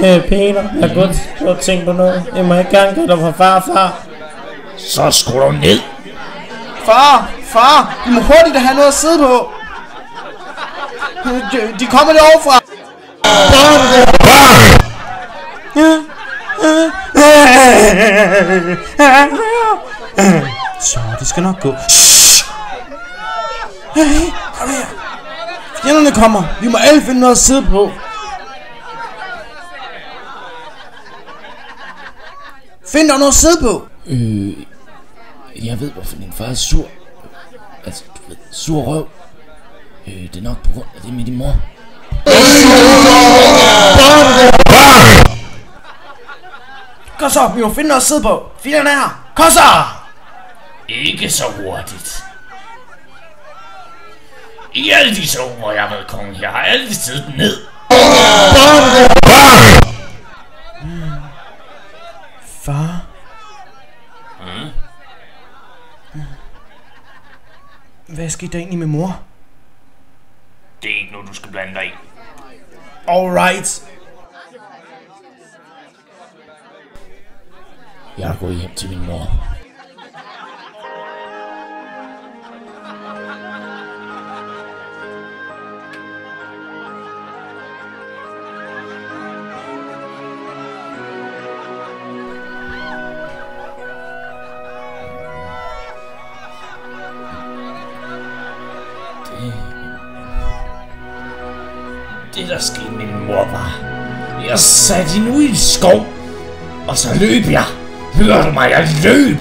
Peter, jeg har godt tænkt på noget. Jeg må ikke gerne kalde dig for far. Så skru du ned. Far, du må hurtigt have noget at sidde på. De kommer derovre fra. Så, det skal nok gå. Hey, kom her. Fjenderne kommer. Vi må alle finde noget at sidde på. Find dig noget at sidde på. Jeg ved, hvorfor din far er sur. Altså, du ved, sur røv. Det er nok på grund af det med din mor. Kom så, vi må finde noget at sidde på. Fjenderne er her. Kom så! Ikke så hurtigt. I alle disse år, hvor jeg har været konge, jeg har altid siddet ned. Far? Hvad skete der egentlig med mor? Det er ikke noget, du skal blande dig i. Alright. Jeg er gået hjem til min mor. Det der skete med min mor var, jeg satte hende ud i en skov, og så løb jeg. Hører du mig? Jeg løb!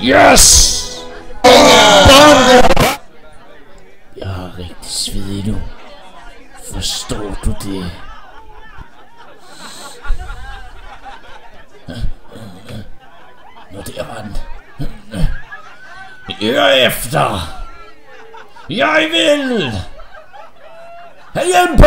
Yes! Jeg har rigtig svedigt nu. Forstår du det? Nå, der var den. Hør efter! Jeg vil! Hjælp på!